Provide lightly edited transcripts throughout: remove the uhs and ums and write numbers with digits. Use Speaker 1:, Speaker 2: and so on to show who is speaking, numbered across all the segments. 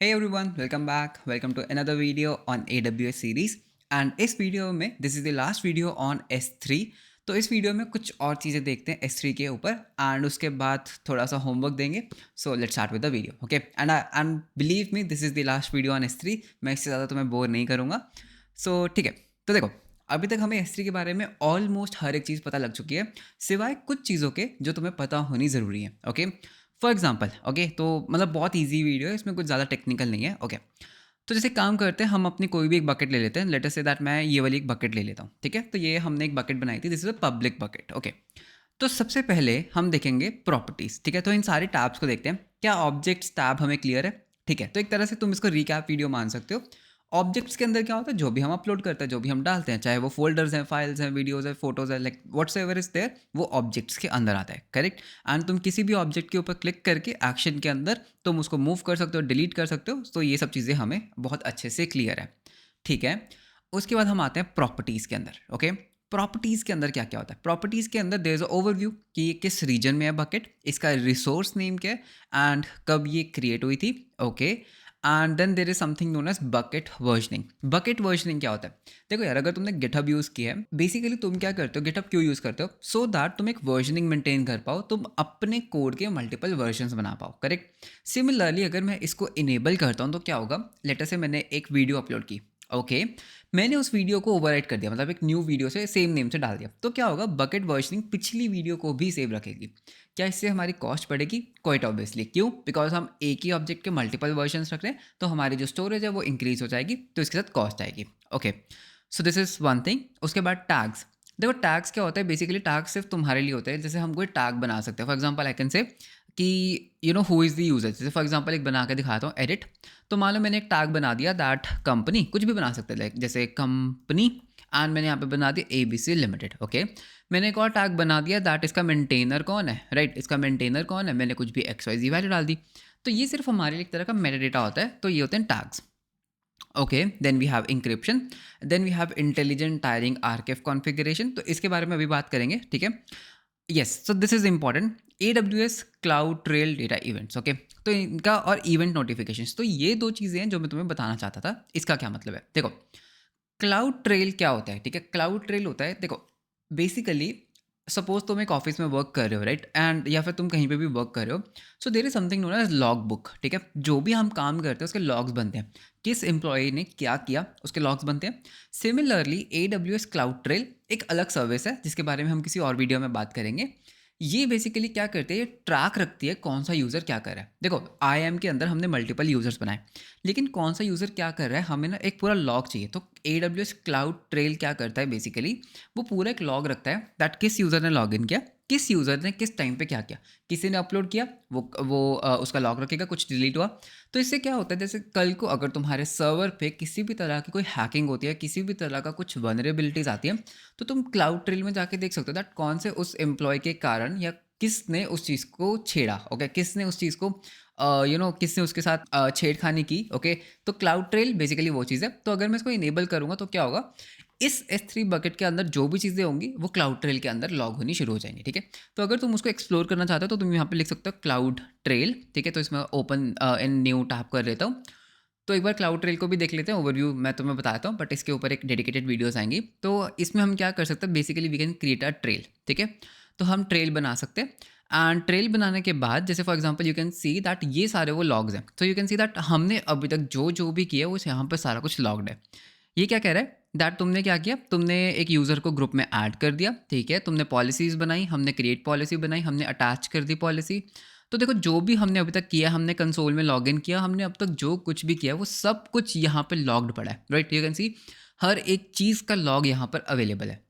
Speaker 1: Hey everyone, welcome back. Welcome to another video on AWS series. And इस video में this is the last video on S3. तो इस video में कुछ और चीज़ें देखते हैं S3 के ऊपर एंड उसके बाद थोड़ा सा होमवर्क देंगे. So let's start with the video. Okay and believe me this is the last video on S3. मैं इससे ज़्यादा तुम्हें बोर नहीं करूँगा. सो ठीक है, तो देखो अभी तक हमें S3 के बारे में ऑलमोस्ट हर एक चीज़ पता लग चुकी है सिवाय कुछ चीज़ों के जो तुम्हें पता होनी ज़रूरी है. ओके, फॉर एग्जाम्पल ओके, तो मतलब बहुत ईजी वीडियो है, इसमें कुछ ज़्यादा टेक्निकल नहीं है. ओके, तो जैसे काम करते हैं, हम अपनी कोई भी एक बकेट ले लेते हैं. लेट अस से दैट मैं ये वाली एक बकेट ले लेता हूँ. ठीक है, तो ये हमने एक बकेट बनाई थी. This is a public bucket. Okay, तो सबसे पहले हम देखेंगे प्रॉपर्टीज. ठीक है, तो इन सारे टैब्स को देखते हैं. क्या ऑब्जेक्ट्स टैब हमें क्लियर है? ठीक है, तो एक तरह से तुम इसको रिकैप वीडियो मान सकते हो. ऑब्जेक्ट्स के अंदर क्या होता है? जो भी हम अपलोड करते हैं, जो भी हम डालते हैं, चाहे वो फोल्डर्स हैं, फाइल्स हैं, वीडियोस है, फोटोज है, like what's ever is there, वो ऑब्जेक्ट्स के अंदर आता है. करेक्ट. एंड तुम किसी भी ऑब्जेक्ट के ऊपर क्लिक करके एक्शन के अंदर तुम उसको मूव कर सकते हो, डिलीट कर सकते हो. तो ये सब चीज़ें हमें बहुत अच्छे से क्लियर है. ठीक है, उसके बाद हम आते हैं प्रॉपर्टीज़ के अंदर. ओके, प्रॉपर्टीज़ के अंदर क्या क्या होता है? प्रॉपर्टीज़ के अंदर देयर इज अ ओवरव्यू कि ये किस रीजन में है बकेट, इसका रिसोर्स नेम क्या है एंड कब ये क्रिएट हुई थी. Okay, and then there is something known as bucket versioning. Bucket versioning क्या होता है? देखो यार, अगर तुमने गिटहब यूज़ किया है, बेसिकली तुम क्या करते हो, गिटहब क्यों यूज़ करते हो? सो दैट तुम एक वर्जनिंग मेंटेन कर पाओ, तुम अपने कोड के मल्टीपल वर्जन्स बना पाओ. करेक्ट. सिमिलरली अगर मैं इसको इनेबल करता हूँ तो क्या होगा? लेटर से मैंने एक वीडियो अपलोड की. ओके, मैंने उस वीडियो को ओवरराइट कर दिया, मतलब एक न्यू वीडियो से सेम नेम से डाल दिया. तो क्या होगा? बकेट वर्जनिंग पिछली वीडियो को भी सेव रखेगी. क्या इससे हमारी कॉस्ट बढ़ेगी? Quite obviously. क्यों? बिकॉज हम एक ही ऑब्जेक्ट के मल्टीपल वर्जन्स रख रहे हैं, तो हमारी जो स्टोरेज है वो इंक्रीज हो जाएगी, तो इसके साथ कॉस्ट आएगी. Okay, so this is one thing. उसके बाद टैग्स. देखो टैग्स क्या होता है? बेसिकली टैग्स सिर्फ तुम्हारे लिए होते हैं. जैसे हम कोई टैग बना सकते हैं. For example I can say कि you know who is the user. जैसे फॉर एग्जाम्पल एक बना के दिखाता हूँ, एडिट. तो मान लो मैंने एक टैग बना दिया दैट कंपनी, कुछ भी बना सकते हैं, लाइक जैसे कंपनी, एंड मैंने यहाँ पे बना दिया ABC लिमिटेड. ओके, मैंने एक और टैग बना दिया दैट इसका मेंटेनर कौन है. राइट, इसका मेंटेनर कौन है, मैंने कुछ भी XYZ वैल्यू डाल दी. तो ये सिर्फ हमारे लिए एक तरह का मेटा डेटा होता है. तो ये होते हैं tags. Okay, then we have encryption, then we have intelligent tiering आरकेफ कॉन्फ़िगरेशन. तो इसके बारे में अभी बात करेंगे. ठीक है, yes, so this is important. AWS CloudTrail data events. Okay, तो इनका और इवेंट नोटिफिकेशंस, तो ये दो चीज़ें हैं जो मैं तुम्हें बताना चाहता था. इसका क्या मतलब है? देखो, क्लाउड ट्रेल क्या होता है? ठीक है, क्लाउड ट्रेल होता है, देखो बेसिकली सपोज तुम एक ऑफिस में वर्क कर रहे हो, राइट, एंड या फिर तुम कहीं पे भी वर्क कर रहे हो. So there is something known as logbook. ठीक है, जो भी हम काम करते हैं उसके लॉग्स बनते हैं. किस एम्प्लॉय ने क्या किया उसके लॉग्स बनते हैं. सिमिलरली AWS क्लाउड ट्रेल एक अलग सर्विस है जिसके बारे में हम किसी और वीडियो में बात करेंगे. ये बेसिकली क्या करते हैं? ये ट्रैक रखती है कौन सा यूज़र क्या कर रहा है. देखो IAM के अंदर हमने मल्टीपल यूज़र्स बनाए, लेकिन कौन सा यूज़र क्या कर रहा है हमें ना एक पूरा लॉग चाहिए. तो AWS क्लाउड ट्रेल क्या करता है? बेसिकली वो पूरा एक लॉग रखता है दैट किस यूज़र ने लॉग इन किया, किस यूज़र ने किस टाइम पे क्या किया. किसी ने अपलोड किया, वो उसका लॉग रखेगा. कुछ डिलीट हुआ, तो इससे क्या होता है? जैसे कल को अगर तुम्हारे सर्वर पे किसी भी तरह की कोई हैकिंग होती है, किसी भी तरह का कुछ वनरेबिलिटीज़ आती है, तो तुम क्लाउड ट्रेल में जाके देख सकते हो दैट कौन से उस एम्प्लॉय के कारण या किसने उस चीज़ को छेड़ा. ओके, किसने उस चीज़ को किसने उसके साथ छेड़खानी की. ओके, तो क्लाउड ट्रेल बेसिकली वो चीज़ है. तो अगर मैं इसको इनेबल करूँगा तो क्या होगा? इस S3 बकेट के अंदर जो भी चीज़ें होंगी वो क्लाउड ट्रेल के अंदर लॉग होनी शुरू हो जाएंगी. ठीक है, तो अगर तुम उसको एक्सप्लोर करना चाहते हो तो तुम यहाँ पे लिख सकते हो क्लाउड ट्रेल. ठीक है, तो इसमें ओपन इन न्यू टैब कर लेता हूँ. तो एक बार क्लाउड ट्रेल को भी देख लेते हैं. ओवरव्यू मैं तुम्हें बताता हूँ, बट इसके ऊपर एक डेडिकेटेड वीडियोस आएंगी. तो इसमें हम क्या कर सकते हैं? Basically we can create a trail. ठीक है, तो हम ट्रेल बना सकते हैं. एंड ट्रेल बनाने के बाद जैसे for example you can see that ये सारे वो लॉग्स हैं. तो यू कैन सी दैट हमने अभी तक जो जो भी किया वो यहाँ पर सारा कुछ लॉग्ड है. ये क्या कह रहा है? दैट तुमने क्या किया? तुमने एक यूज़र को ग्रुप में ऐड कर दिया. ठीक है, तुमने पॉलिसीज़ बनाई, हमने क्रिएट पॉलिसी बनाई, हमने अटैच कर दी पॉलिसी. तो देखो जो भी हमने अभी तक किया, हमने कंसोल में लॉगिन किया, हमने अब तक जो कुछ भी किया वो सब कुछ यहाँ पे लॉग्ड पड़ा है. राइट, यू कैन सी हर एक चीज़ का लॉग यहाँ पर अवेलेबल है.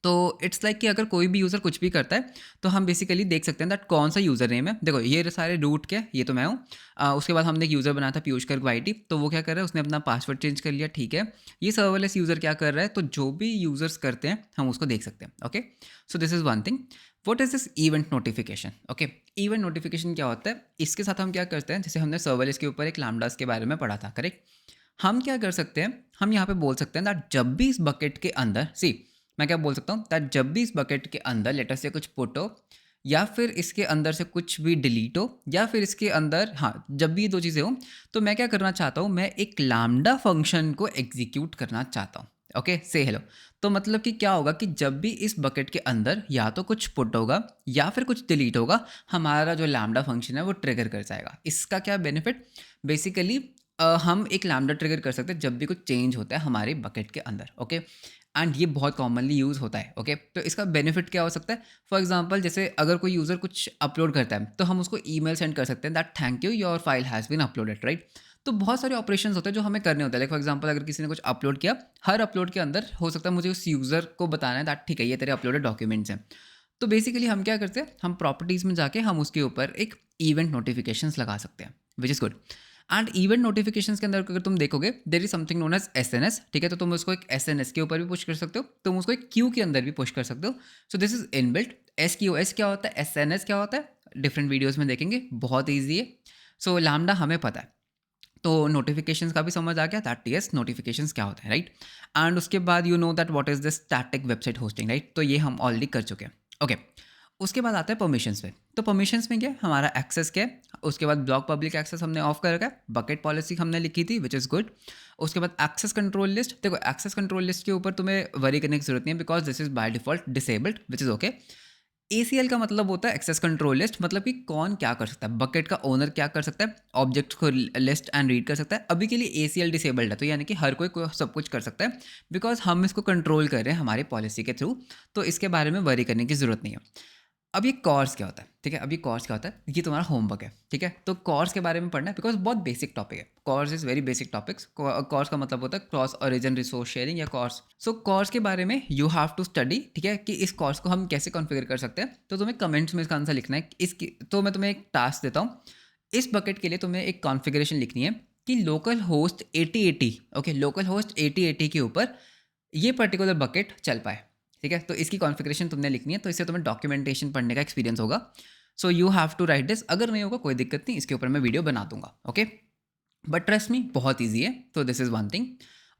Speaker 1: तो इट्स लाइक कि अगर कोई भी यूज़र कुछ भी करता है तो हम बेसिकली देख सकते हैं दैट कौन सा यूज़र नेम है. देखो ये सारे रूट के, ये तो मैं हूँ. उसके बाद हमने एक यूज़र बनाया था पीयूष गर्ग YT. तो वो क्या कर रहा है? उसने अपना पासवर्ड चेंज कर लिया. ठीक है, ये सर्वरलेस यूज़र क्या कर रहा है? तो जो भी यूज़र्स करते हैं हम उसको देख सकते हैं. Okay, so this is one thing. What is this event notification? Okay, event notification क्या होता है? इसके साथ हम क्या करते हैं? जैसे हमने सर्वरलेस के ऊपर एक लैम्डास के बारे में पढ़ा था, करेक्ट. हम क्या कर सकते हैं? हम यहाँ पे बोल सकते हैं दैट जब भी इस बकेट के अंदर सी, मैं क्या बोल सकता हूँ दैट जब भी इस बकेट के अंदर लेटर से कुछ पुट हो, या फिर इसके अंदर से कुछ भी डिलीट हो, या फिर इसके अंदर, हाँ, जब भी ये 2 चीज़ें हों, तो मैं क्या करना चाहता हूँ, मैं एक लैम्ब्डा फ़ंक्शन को एग्ज़ीक्यूट करना चाहता हूँ। ओके, से हेलो। तो मतलब कि क्या होगा कि जब भी इस बकेट के अंदर या तो कुछ पुट होगा या फिर कुछ डिलीट होगा, हमारा जो लैम्ब्डा फ़ंक्शन है वो ट्रिगर कर जाएगा। इसका क्या बेनिफिट? बेसिकली हम एक लैम्ब्डा ट्रिगर कर सकते हैं जब भी कुछ चेंज होता है हमारे बकेट के अंदर। ओके, एंड ये बहुत कॉमनली यूज़ होता है। ओके, तो इसका बेनिफिट क्या हो सकता है? फॉर एग्जांपल, जैसे अगर कोई यूज़र कुछ अपलोड करता है तो हम उसको ईमेल सेंड कर सकते हैं that thank you your file has been uploaded, right? तो बहुत सारे ऑपरेशंस होते हैं जो हमें करने होते हैं। लाइक फॉर एग्जांपल, अगर किसी ने कुछ अपलोड किया, हर अपलोड के अंदर हो सकता है मुझे उस यूज़र को बताना है दैट ठीक है, ये तेरे अपलोडेड डॉक्यूमेंट्स हैं। तो बेसिकली हम क्या करते हैं, हम प्रॉपर्टीज़ में जाके हम उसके ऊपर एक इवेंट नोटिफिकेशंस लगा सकते हैं, which is good. And event notifications के अंदर अगर तुम देखोगे, there is something known as SNS, ठीक है? तो तुम उसको एक एसएनएस के ऊपर भी पुश कर सकते हो, तुम उसको एक क्यू के अंदर भी पुश कर सकते हो। So this is inbuilt. SQS क्या होता है, एसएनएस क्या होता है, डिफरेंट वीडियोस में देखेंगे, बहुत ईजी है। सो लैम्ब्डा हमें पता है, तो नोटिफिकेशंस का भी समझ आ गया दैट यस नोटिफिकेशंस क्या होता है, राइट? एंड उसके बाद you know that what is the static website hosting, right? तो ये हम ऑलरेडी कर चुके हैं। ओके, उसके बाद आता है परमिशंस पे। तो परमिशंस में क्या है, हमारा एक्सेस क्या है, उसके बाद ब्लॉक पब्लिक एक्सेस हमने ऑफ कर रखा है, बकेट पॉलिसी हमने लिखी थी विच इज़ गुड। उसके बाद एक्सेस कंट्रोल लिस्ट, देखो एक्सेस कंट्रोल लिस्ट के ऊपर तुम्हें वरी करने की जरूरत नहीं है because this is by default disabled which is okay. ACL का मतलब होता है एक्सेस कंट्रोल लिस्ट, मतलब कि कौन क्या कर सकता है, बकेट का ओनर क्या कर सकता है, ऑब्जेक्ट को लिस्ट एंड रीड कर सकता है। अभी के लिए एसीएल डिसेबल्ड है, तो यानी कि हर कोई सब कुछ कर सकता है बिकॉज हम इसको कंट्रोल कर रहे हैं हमारी पॉलिसी के थ्रू। तो इसके बारे में वरी करने की जरूरत नहीं है। अब ये कॉर्स क्या होता है, ठीक है? अब ये कॉर्स क्या होता है, ये तुम्हारा होमवर्क है, ठीक है? तो कॉर्स के बारे में पढ़ना है बिकॉज बहुत बेसिक टॉपिक है। CORS is very basic topics. CORS का मतलब होता है क्रॉस ओरिजिन रिसोर्स शेयरिंग या कॉर्स। सो कॉर्स के बारे में यू हैव टू स्टडी, ठीक है? कि इस कॉर्स को हम कैसे कॉन्फ़िगर कर सकते हैं। तो तुम्हें कमेंट्स में इसका आंसर लिखना है। इसकी तो मैं तुम्हें एक टास्क देता हूँ, इस बकेट के लिए तुम्हें एक कॉन्फ़िगरेशन लिखनी है कि local host 8080, okay, local host 8080 के ऊपर ये पर्टिकुलर बकेट चल पाए, ठीक है? तो इसकी कॉन्फ़िगरेशन तुमने लिखनी है, तो इससे तुम्हें डॉक्यूमेंटेशन पढ़ने का एक्सपीरियंस होगा। So you have to write this. अगर नहीं होगा कोई दिक्कत नहीं, इसके ऊपर मैं वीडियो बना दूंगा, ओके? बट ट्रस्ट मी, बहुत ईजी है। तो दिस इज़ वन थिंग।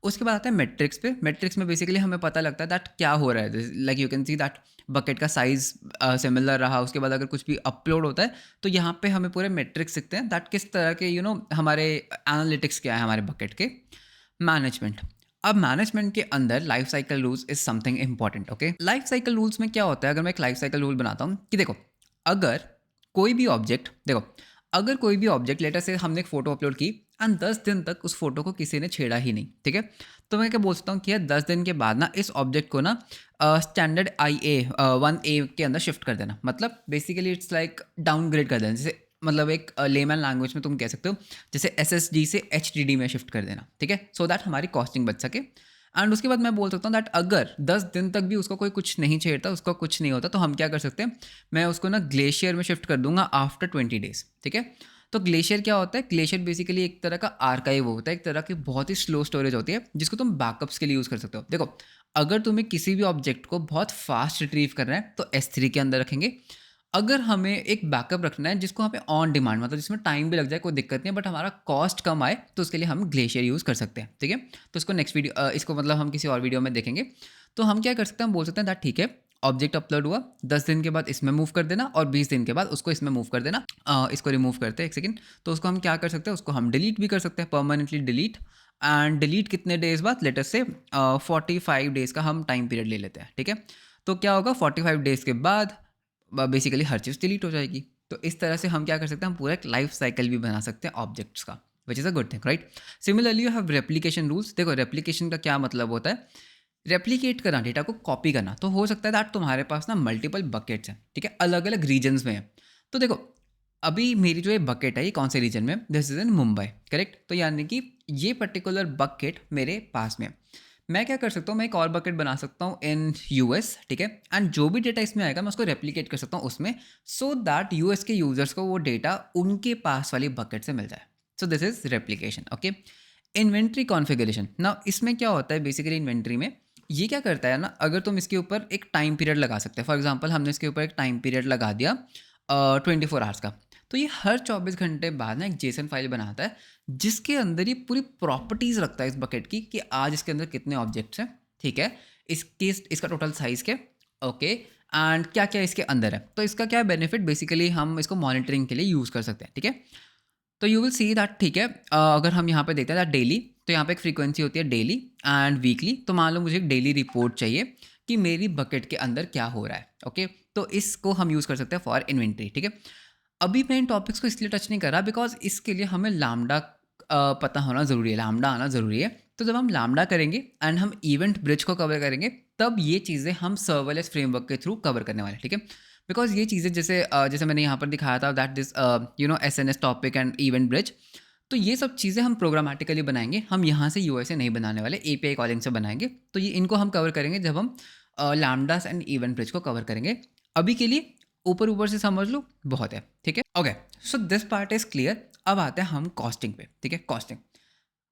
Speaker 1: उसके बाद आता है मेट्रिक्स पे। मेट्रिक्स में बेसिकली हमें पता लगता है दैट क्या हो रहा है। Like you can see that bucket का साइज सिमिलर रहा, उसके बाद अगर कुछ भी अपलोड होता है तो यहाँ पे हमें पूरे मेट्रिक्स दिखते हैं दैट किस तरह के हमारे एनालिटिक्स क्या है हमारे बकेट के। मैनेजमेंट। अब मैनेजमेंट के अंदर life cycle rules is something important, okay? Life cycle rules में क्या होता है, अगर मैं एक लाइफ साइकिल रूल बनाता हूँ कि देखो, अगर कोई भी ऑब्जेक्ट, देखो, अगर कोई भी ऑब्जेक्ट, लेटर से हमने एक फोटो अपलोड की एंड 10 दिन तक उस फोटो को किसी ने छेड़ा ही नहीं, ठीक है? तो मैं क्या बोल सकता हूँ कि यार 10 दिन के बाद ना इस ऑब्जेक्ट को ना स्टैंडर्ड IA 1A के अंदर शिफ्ट कर देना। मतलब बेसिकली इट्स लाइक डाउनग्रेड कर देना। जैसे मतलब एक लेमन लैंग्वेज में तुम कह सकते हो जैसे SSD से HDD में शिफ्ट कर देना, ठीक है? सो दैट हमारी कॉस्टिंग बच सके। एंड उसके बाद मैं बोल सकता हूँ दैट अगर 10 दिन तक भी उसको कोई कुछ नहीं छेड़ता, उसको कुछ नहीं होता, तो हम क्या कर सकते हैं, मैं उसको ना ग्लेशियर में शिफ्ट कर दूंगा आफ्टर 20 डेज, ठीक है? तो ग्लेशियर क्या होता है, ग्लेशियर बेसिकली एक तरह का आर्काइव होता है, एक तरह की बहुत ही स्लो स्टोरेज होती है जिसको तुम बैकअप्स के लिए यूज़ कर सकते हो। देखो, अगर तुम्हें किसी भी ऑब्जेक्ट को बहुत फास्ट रिट्रीव करना है तो S3 के अंदर रखेंगे। अगर हमें एक बैकअप रखना है जिसको हमें ऑन डिमांड, मतलब जिसमें टाइम भी लग जाए, कोई दिक्कत नहीं है, बट हमारा कॉस्ट कम आए, तो उसके लिए हम ग्लेशियर यूज़ कर सकते हैं, ठीक है? तो इसको नेक्स्ट वीडियो, इसको मतलब हम किसी और वीडियो में देखेंगे। तो हम क्या कर सकते हैं, हम बोल सकते हैं दैट ठीक है, ऑब्जेक्ट अपलोड हुआ, 10 दिन के बाद इसमें मूव कर देना और 20 दिन के बाद उसको इसमें मूव कर देना। इसको रिमूव करते हैं, एक सेकेंड। तो उसको हम क्या कर सकते हैं, उसको हम डिलीट भी कर सकते हैं, परमानेंटली डिलीट। एंड डिलीट कितने डेज बाद, लेटर से 45 डेज का हम टाइम पीरियड ले लेते हैं, ठीक है? तो क्या होगा, 45 डेज के बाद बेसिकली हर चीज़ डिलीट हो जाएगी। तो इस तरह से हम क्या कर सकते हैं, हम पूरा एक लाइफ साइकिल भी बना सकते हैं ऑब्जेक्ट्स का, which is a good thing, right? Similarly you have replication rules. देखो, रेप्लिकेशन का क्या मतलब होता है, रेप्लिकेट करना, डेटा को कॉपी करना। तो हो सकता है दैट तुम्हारे पास ना मल्टीपल बकेट्स हैं, ठीक है, अलग अलग रीजन्स में है। तो देखो, अभी मेरी जो ये बकेट है ये कौन से रीजन में, this is in Mumbai, correct? तो यानी कि ये पर्टिकुलर बकेट मेरे पास में है। मैं क्या कर सकता हूँ, मैं एक और बकेट बना सकता हूँ इन यूएस, ठीक है? एंड जो भी डेटा इसमें आएगा मैं उसको रेप्लिकेट कर सकता हूँ उसमें, सो दैट यूएस के यूजर्स को वो डेटा उनके पास वाली बकेट से मिल जाए। सो this is replication, okay? Inventory configuration ना, इसमें क्या होता है बेसिकली इन्वेंट्री में, ये क्या करता है ना, अगर तुम इसके ऊपर एक टाइम पीरियड लगा सकते हैं, फॉर एग्जांपल हमने इसके ऊपर एक टाइम पीरियड लगा दिया 24 आवर्स का, तो ये हर 24 घंटे बाद ना एक जेसन फाइल बनाता है जिसके अंदर ये पूरी प्रॉपर्टीज रखता है इस बकेट की कि आज इसके अंदर कितने ऑब्जेक्ट्स हैं, ठीक है? इसका टोटल साइज क्या, ओके? एंड क्या क्या इसके अंदर है। तो इसका क्या बेनिफिट, बेसिकली हम इसको मॉनिटरिंग के लिए यूज़ कर सकते हैं, ठीक है। तो यू विल सी दैट, ठीक है, अगर हम यहाँ पे देखते हैं डेली, तो यहाँ पे एक फ्रीक्वेंसी होती है डेली एंड वीकली। तो मान लो मुझे एक डेली रिपोर्ट चाहिए कि मेरी बकेट के अंदर क्या हो रहा है, ओके। तो इसको हम यूज़ कर सकते हैं फॉर इन्वेंट्री, ठीक है। अभी मैं इन टॉपिक्स को इसलिए टच नहीं कर रहा बिकॉज इसके लिए हमें लामडा पता होना ज़रूरी है, लामडा आना ज़रूरी है। तो जब हम लामडा करेंगे एंड हम इवेंट ब्रिज को कवर करेंगे, तब ये चीज़ें हम सर्वलेस फ्रेमवर्क के थ्रू कवर करने वाले हैं, ठीक है। बिकॉज ये चीज़ें जैसे मैंने यहाँ पर दिखाया था that this SNS topic and event bridge, तो ये सब चीज़ें हम प्रोग्रामेटिकली बनाएंगे, हम यहाँ से यूएस से नहीं बनाने वाले, API कॉलिंग से बनाएंगे। तो ये इनको हम कवर करेंगे जब हम लैम्डास एंड इवेंट ब्रिज को कवर करेंगे। अभी के लिए ऊपर ऊपर से समझ लो, बहुत है, ठीक है। Okay, so this part is clear. अब आते हैं हम कॉस्टिंग पे, ठीक है। कॉस्टिंग,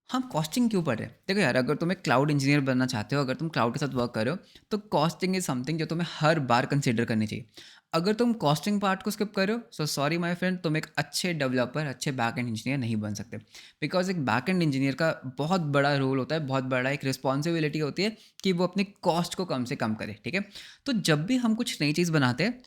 Speaker 1: हम कॉस्टिंग क्यों पढ़ रहे हैं? देखो यार, अगर तुम एक क्लाउड इंजीनियर बनना चाहते हो, अगर तुम क्लाउड के साथ वर्क कर रहे हो, तो कॉस्टिंग इज समथिंग जो तुम्हें हर बार कंसिडर करनी चाहिए। अगर तुम कॉस्टिंग पार्ट को स्किप कर रहे हो, सो सॉरी माय फ्रेंड, तुम एक अच्छे डेवलपर, अच्छे बैक एंड इंजीनियर नहीं बन सकते। बिकॉज एक बैक एंड इंजीनियर का बहुत बड़ा रोल होता है, बहुत बड़ा एक रिस्पॉन्सिबिलिटी होती है कि वो अपनी कॉस्ट को कम से कम करे, ठीक है। तो जब भी हम कुछ नई चीज़ बनाते हैं,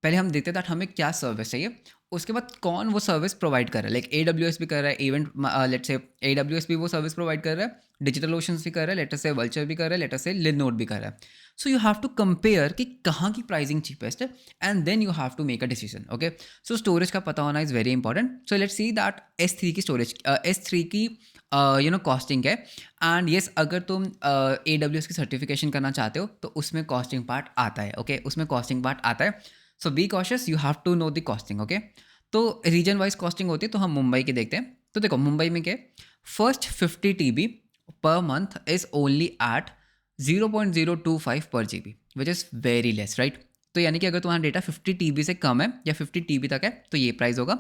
Speaker 1: पहले हम देखते हैं दैट हमें क्या सर्विस चाहिए, उसके बाद कौन वो सर्विस प्रोवाइड कर रहा है। लाइक AWS भी कर रहा है इवेंट, लेट से AWS भी वो सर्विस प्रोवाइड कर रहा है, डिजिटल ओशंस भी कर रहा है, लेटर से वल्चर भी कर रहा है, लेटर से लिनोड भी कर रहा है। So you have to compare कि कहाँ की प्राइसिंग चीपेस्ट है and then you have to make a decision, okay. So storage का पता होना is very important. So let's see that S3 की स्टोरेज, S3 की कॉस्टिंग है। एंड येस, अगर तुम AWS की सर्टिफिकेशन करना चाहते हो, तो उसमें कॉस्टिंग पार्ट आता है, ओके, उसमें कॉस्टिंग पार्ट आता है। So be cautious, you have to know the costing, okay. तो रीजन वाइज कॉस्टिंग होती है, तो हम मुंबई की देखते हैं। तो देखो मुंबई में क्या, first 50 TB per month is only at 0.025 per GB, which is very less, right. तो यानी कि अगर तुम्हारा डेटा 50 TB से कम है या 50 TB तक है, तो ये प्राइस होगा।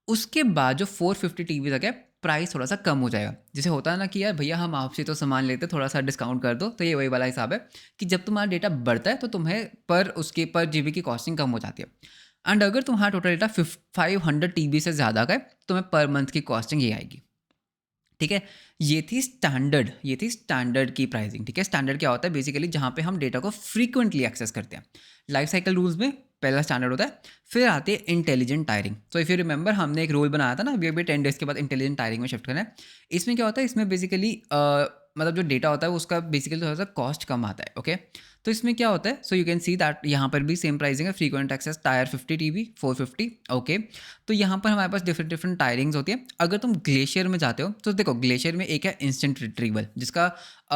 Speaker 1: उसके बाद जो 450 TB तक है, प्राइस थोड़ा सा कम हो जाएगा। जैसे होता है ना कि यार भैया, हम आपसे तो सामान लेते, थोड़ा सा डिस्काउंट कर दो, तो ये वही वाला हिसाब है कि जब तुम्हारा डेटा बढ़ता है, तो तुम्हें पर GB की कॉस्टिंग कम हो जाती है। एंड अगर तुम्हारा टोटल डेटा 500 TB से ज़्यादा का है, तो तुम्हें पर मंथ की कॉस्टिंग ये आएगी, ठीक है। ये थी स्टैंडर्ड की प्राइसिंग, ठीक है। स्टैंडर्ड क्या होता है, बेसिकली जहाँ पे हम डेटा को फ्रीक्वेंटली एक्सेस करते हैं। लाइफ साइकिल रूल्स में पहला स्टैंडर्ड होता है, फिर आती है इंटेलिजेंट टायरिंग। तो इफ़ यू रिमेंबर, हमने एक रूल बनाया था ना, अभी 10 डेज के बाद इंटेलिजेंट टायरिंग में शिफ्ट करना है। इसमें क्या होता है, इसमें बेसिकली मतलब जो डेटा होता है उसका बेसिकली थोड़ा सा कॉस्ट कम आता है, ओके। तो इसमें क्या होता है, so you can see that यहाँ पर भी सेम प्राइसिंग है, frequent access tier 50 TB 450, okay. तो यहाँ पर हमारे पास डिफरेंट डिफरेंट टायरिंग्स होती है। अगर तुम ग्लेशियर में जाते हो, तो देखो ग्लेशियर में एक है इंस्टेंट रिट्रीवल, जिसका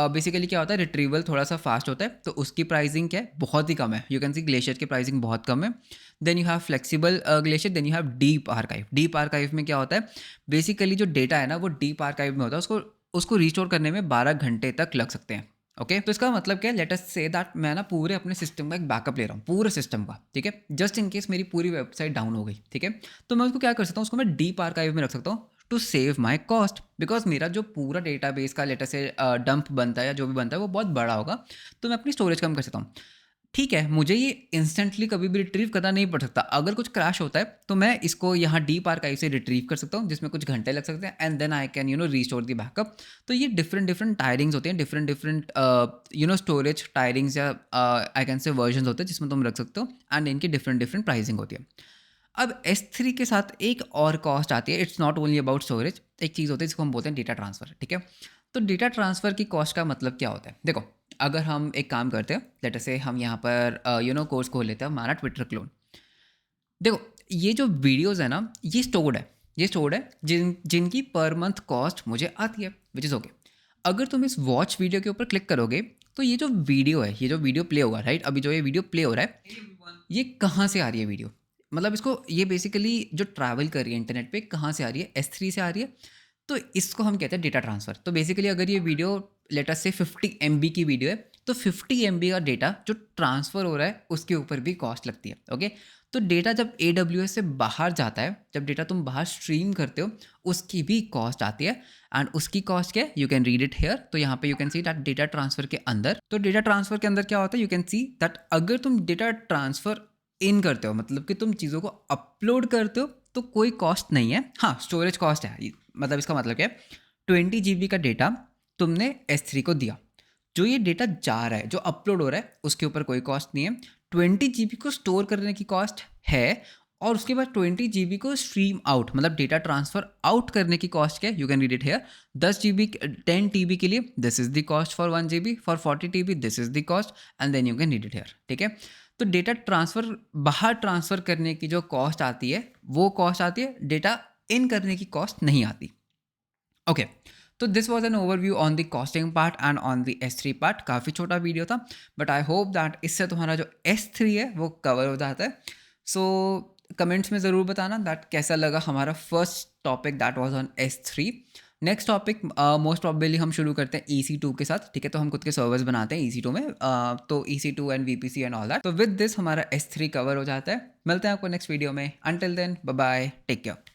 Speaker 1: बेसिकली क्या होता है, रिट्रीवल थोड़ा सा फास्ट होता है, तो उसकी प्राइसिंग क्या है, बहुत ही कम है। यू कैन सी ग्लेशियर की प्राइसिंग बहुत कम है। Then you have flexible Glacier, then you have deep archive. Deep archive में क्या होता है, बेसिकली जो डेटा है ना, वो डीप आर्काइव में होता है, उसको उसको रिस्टोर करने में 12 घंटे तक लग सकते हैं, ओके। तो इसका मतलब क्या है, लेट अस से दैट मैं ना पूरे अपने सिस्टम का एक बैकअप ले रहा हूँ, पूरे सिस्टम का, ठीक है। जस्ट इन केस मेरी पूरी वेबसाइट डाउन हो गई, ठीक है, तो मैं उसको क्या कर सकता हूँ, उसको मैं डीप आर्काइव में रख सकता हूँ to save my cost. Because मेरा जो पूरा डेटाबेस का लेटर से डंप बनता है या जो भी बनता है, वो बहुत बड़ा होगा, तो मैं अपनी स्टोरेज कम कर सकता हूँ। ठीक है, मुझे ये इंस्टेंटली कभी भी रिट्रीव करना नहीं पड़ सकता। अगर कुछ क्रैश होता है, तो मैं इसको यहाँ डीप आर्काइव से रिट्रीव कर सकता हूँ, जिसमें कुछ घंटे लग सकते हैं, and then I can restore the backup. तो ये डिफरेंट डिफरेंट टायरिंग्स होती हैं, डिफरेंट डिफरेंट स्टोरेज टायरिंग्स या आई कैन से वर्जन होते हैं, जिसमें तुम रख सकते हो, एंड इनकी डिफरेंट डिफरेंट प्राइसिंग होती है। अब S3 के साथ एक और कॉस्ट आती है, it's not only about storage. एक चीज़ होती है जिसको हम बोलते हैं डेटा ट्रांसफ़र, ठीक है। तो डेटा ट्रांसफ़र की कॉस्ट का मतलब क्या होता है, देखो अगर हम एक काम करते हैं, लेट अस से हम यहाँ पर कोर्स खोल लेते हैं, हमारा ट्विटर क्लोन। देखो ये जो वीडियोज़ है ना, ये स्टोर्ड है जिनकी पर मंथ कॉस्ट मुझे आती है, विच इज़ ओके। अगर तुम इस वॉच वीडियो के ऊपर क्लिक करोगे, तो ये जो वीडियो है, ये जो वीडियो प्ले होगा, राइट, अभी जो ये वीडियो प्ले हो रहा है, ये कहाँ से आ रही है वीडियो, मतलब इसको ये बेसिकली जो ट्रैवल कर रही है इंटरनेट पे, कहाँ से आ रही है, S3 से आ रही है। तो इसको हम कहते हैं डेटा ट्रांसफ़र। तो बेसिकली अगर ये वीडियो लेट अस से 50 MB की वीडियो है, तो 50 MB का डेटा जो ट्रांसफ़र हो रहा है, उसके ऊपर भी कॉस्ट लगती है, ओके। तो डेटा जब AWS से बाहर जाता है, जब डेटा तुम बाहर स्ट्रीम करते हो, उसकी भी कॉस्ट आती है। एंड उसकी कॉस्ट क्या है, you can read it hair. तो यहाँ पे you can see that data transfer के अंदर, तो डेटा ट्रांसफ़र के अंदर क्या होता है, यू कैन सी दैट अगर तुम डेटा ट्रांसफ़र इन करते हो, मतलब कि तुम चीज़ों को अपलोड करते हो, तो कोई कॉस्ट नहीं है। हाँ, स्टोरेज कॉस्ट है, मतलब इसका मतलब क्या है, 20 GB का डेटा तुमने S3 को दिया, जो ये डेटा जा रहा है, जो अपलोड हो रहा है, उसके ऊपर कोई कॉस्ट नहीं है। 20 जीबी को स्टोर करने की कॉस्ट है, और उसके बाद 20 जीबी को स्ट्रीम आउट मतलब डेटा ट्रांसफर आउट करने की कॉस्ट क्या है, you can read it here. 10 GB 10 TB के लिए this is the cost for 1 GB, for 40 TB this is the cost, and then you can read it here. ठीक है, तो डेटा ट्रांसफर बाहर ट्रांसफर करने की जो कॉस्ट आती है वो कॉस्ट आती है, डेटा इन करने की कॉस्ट नहीं आती। ओके, तो this was an overview on the costing part and on the S3 part. काफ़ी छोटा वीडियो था, बट आई होप दैट इससे तुम्हारा जो S3 है वो कवर हो जाता है। सो कमेंट्स में ज़रूर बताना दैट कैसा लगा हमारा first topic that was on S3। Next topic most probably हम शुरू करते हैं EC2 के साथ। ठीक है, तो हम खुद के सर्वर्स बनाते हैं EC2 में, तो EC2 and VPC and all that. तो विद दिस हमारा S3 कवर हो जाता है। मिलते हैं आपको नेक्स्ट वीडियो में। Until then bye bye, take care.